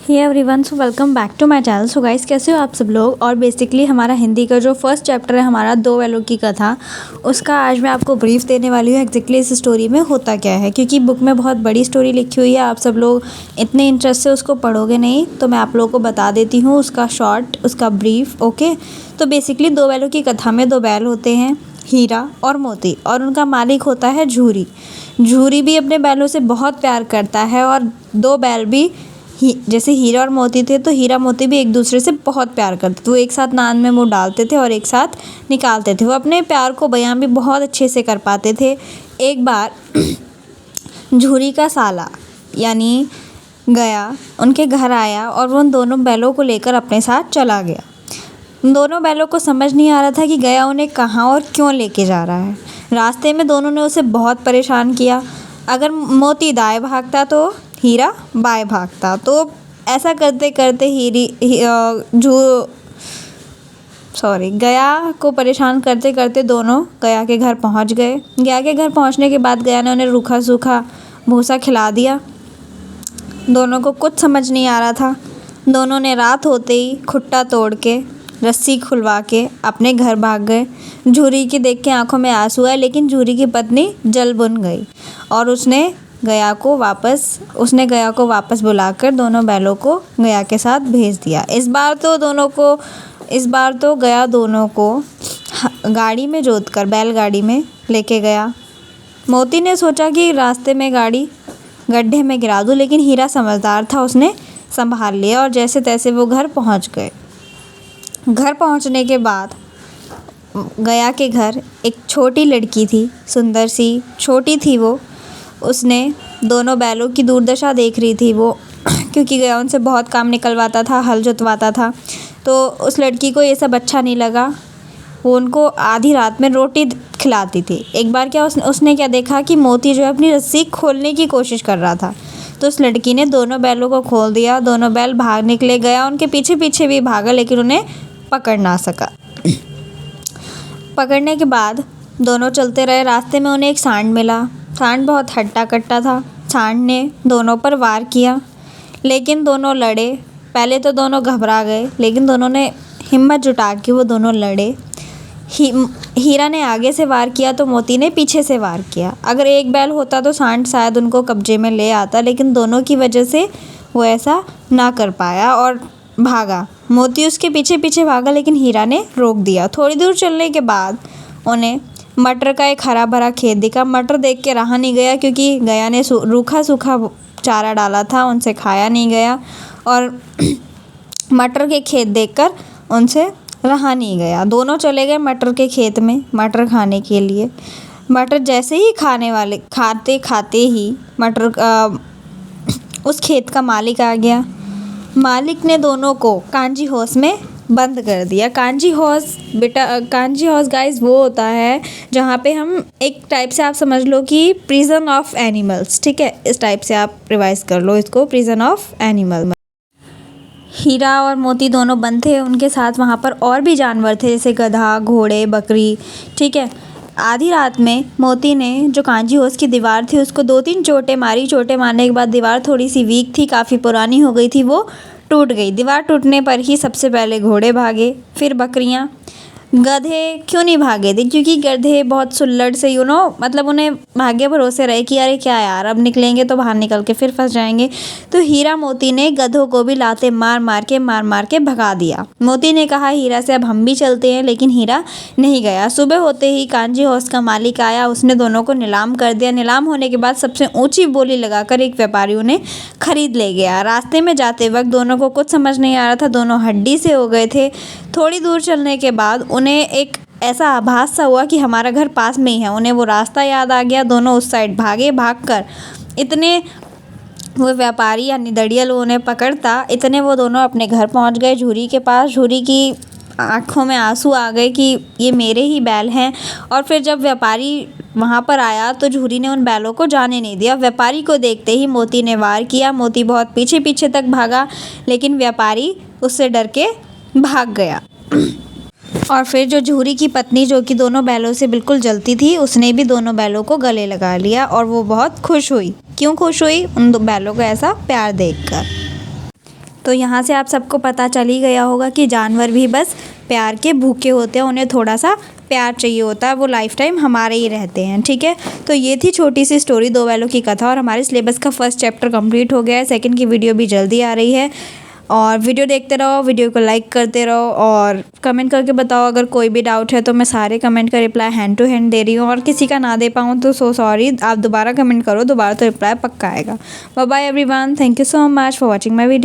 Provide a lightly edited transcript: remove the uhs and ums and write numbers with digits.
Hey everyone, so welcome back to my channel. So guys, कैसे हो आप सब लोग। और बेसिकली हमारा हिंदी का जो फर्स्ट चैप्टर है हमारा दो बैलों की कथा, उसका आज मैं आपको ब्रीफ देने वाली हूँ एग्जैक्टली इस स्टोरी में होता क्या है, क्योंकि बुक में बहुत बड़ी स्टोरी लिखी हुई है। आप सब लोग इतने इंटरेस्ट से उसको पढ़ोगे नहीं, तो मैं आप लोगों को बता देती हूँ उसका शॉर्ट, उसका ब्रीफ। ओके, तो बेसिकली दो बैलों की कथा में दो बैल होते हैं, हीरा और मोती, और उनका मालिक होता है झूरी। झूरी भी अपने बैलों से बहुत प्यार करता है, और दो बैल भी जैसे हीरा और मोती थे, तो हीरा मोती भी एक दूसरे से बहुत प्यार करते थे। वो एक साथ नान में मुँह डालते थे और एक साथ निकालते थे। वो अपने प्यार को बयां भी बहुत अच्छे से कर पाते थे। एक बार झूरी का साला यानी गया उनके घर आया, और वो उन दोनों बैलों को लेकर अपने साथ चला गया। उन दोनों बैलों को समझ नहीं आ रहा था कि गया उन्हें कहाँ और क्यों लेके जा रहा है। रास्ते में दोनों ने उसे बहुत परेशान किया। अगर मोती दाएं भागता तो हीरा बाएं भागता। तो ऐसा करते करते गया को परेशान करते करते दोनों गया के घर पहुंच गए। गया के घर पहुंचने के बाद गया ने उन्हें रूखा सूखा भूसा खिला दिया। दोनों को कुछ समझ नहीं आ रहा था। दोनों ने रात होते ही खुट्टा तोड़ के रस्सी खुलवा के अपने घर भाग गए। झूरी की देख के आंखों में आंसू आए, लेकिन झूरी की पत्नी जल बुन गई और उसने गया को वापस बुलाकर दोनों बैलों को गया के साथ भेज दिया। इस बार तो गया दोनों को गाड़ी में जोतकर बैलगाड़ी में लेके गया। मोती ने सोचा कि रास्ते में गाड़ी गड्ढे में गिरा दूं, लेकिन हीरा समझदार था, उसने संभाल लिया और जैसे तैसे वो घर पहुंच गए। घर पहुंचने के बाद गया के घर एक छोटी लड़की थी, सुंदर सी छोटी थी वो। उसने दोनों बैलों की दुर्दशा देख रही थी वो क्योंकि गया उनसे बहुत काम निकलवाता था, हल जुतवाता था। तो उस लड़की को ये सब अच्छा नहीं लगा। वो उनको आधी रात में रोटी खिलाती थी। एक बार क्या उसने क्या देखा कि मोती जो है अपनी रस्सी खोलने की कोशिश कर रहा था। तो उस लड़की ने दोनों बैलों को खोल दिया। दोनों बैल भाग निकले। गया उनके पीछे पीछे भी भागा, लेकिन उन्हें पकड़ ना सका। पकड़ने के बाद दोनों चलते रहे। रास्ते में उन्हें एक सांड मिला। सांड बहुत हट्टा कट्टा था। सांड ने दोनों पर वार किया, लेकिन दोनों लड़े। पहले तो दोनों घबरा गए, लेकिन दोनों ने हिम्मत जुटा के वो दोनों लड़े। हीरा ने आगे से वार किया तो मोती ने पीछे से वार किया। अगर एक बैल होता तो सांड शायद उनको कब्जे में ले आता, लेकिन दोनों की वजह से वो ऐसा ना कर पाया और भागा। मोती उसके पीछे पीछे भागा, लेकिन हीरा ने रोक दिया। थोड़ी दूर चलने के बाद उन्हें मटर का एक हरा भरा खेत दिखा। मटर देख के रहा नहीं गया, क्योंकि गया ने रूखा सूखा चारा डाला था, उनसे खाया नहीं गया, और मटर के खेत देखकर उनसे रहा नहीं गया। दोनों चले गए मटर के खेत में मटर खाने के लिए। मटर जैसे ही खाते खाते ही उस खेत का मालिक आ गया। मालिक ने दोनों को कांजी हाउस में बंद कर दिया। कांजी हाउस गाइस वो होता है जहाँ पे हम एक टाइप से आप समझ लो कि प्रिजन ऑफ एनिमल्स, ठीक है। इस टाइप से आप रिवाइज कर लो इसको, प्रिजन ऑफ एनिमल। हीरा और मोती दोनों बंद थे। उनके साथ वहाँ पर और भी जानवर थे, जैसे गधा, घोड़े, बकरी, ठीक है। आधी रात में मोती ने जो कांजी हाउस की दीवार थी उसको 2-3 चोटें मारी। चोटें मारने के बाद दीवार थोड़ी सी वीक थी, काफ़ी पुरानी हो गई थी, वो टूट गई। दीवार टूटने पर ही सबसे पहले घोड़े भागे, फिर बकरियाँ। गधे क्यों नहीं भागे थे? क्योंकि गधे बहुत सुल्लड़ से मतलब उन्हें भाग्य भरोसे रहे कि अरे क्या यार, अब निकलेंगे तो बाहर निकल के फिर फंस जाएंगे। तो हीरा मोती ने गधों को भी लाते मार मार के भगा दिया। मोती ने कहा हीरा से अब हम भी चलते हैं, लेकिन हीरा नहीं गया। सुबह होते ही कांजी हाउस का मालिक आया। उसने दोनों को नीलाम कर दिया। नीलाम होने के बाद सबसे ऊंची बोली लगाकर एक व्यापारी उन्हें खरीद ले गया। रास्ते में जाते वक्त दोनों को कुछ समझ नहीं आ रहा था। दोनों हड्डी से हो गए थे। थोड़ी दूर चलने के बाद उन्हें एक ऐसा आभास सा हुआ कि हमारा घर पास में ही है। उन्हें वो रास्ता याद आ गया। दोनों उस साइड भागे। भागकर इतने वो व्यापारी यानी दड़ियल उन्हें पकड़ता, इतने वो दोनों अपने घर पहुंच गए, झूरी के पास। झूरी की आंखों में आंसू आ गए कि ये मेरे ही बैल हैं। और फिर जब व्यापारी वहाँ पर आया तो झूरी ने उन बैलों को जाने नहीं दिया। व्यापारी को देखते ही मोती ने वार किया। मोती बहुत पीछे पीछे तक भागा, लेकिन व्यापारी उससे डर के भाग गया। और फिर जो झूरी की पत्नी, जो कि दोनों बैलों से बिल्कुल जलती थी, उसने भी दोनों बैलों को गले लगा लिया और वो बहुत खुश हुई। क्यों खुश हुई? उन दो बैलों को ऐसा प्यार देखकर। तो यहाँ से आप सबको पता चल ही गया होगा कि जानवर भी बस प्यार के भूखे होते हैं, उन्हें थोड़ा सा प्यार चाहिए होता है, वो लाइफ टाइम हमारे ही रहते हैं। ठीक है, तो ये थी छोटी सी स्टोरी दो बैलों की कथा, और हमारे सिलेबस का फर्स्ट चैप्टर कंप्लीट हो गया है। सेकंड की वीडियो भी जल्दी आ रही है, और वीडियो देखते रहो, वीडियो को लाइक करते रहो, और कमेंट करके बताओ अगर कोई भी डाउट है तो मैं सारे कमेंट का रिप्लाई हैंड टू हैंड दे रही हूँ, और किसी का ना दे पाऊँ तो सो सॉरी, आप दोबारा कमेंट करो, दोबारा तो रिप्लाई पक्का आएगा। Bye bye everyone, thank you so much for watching my video.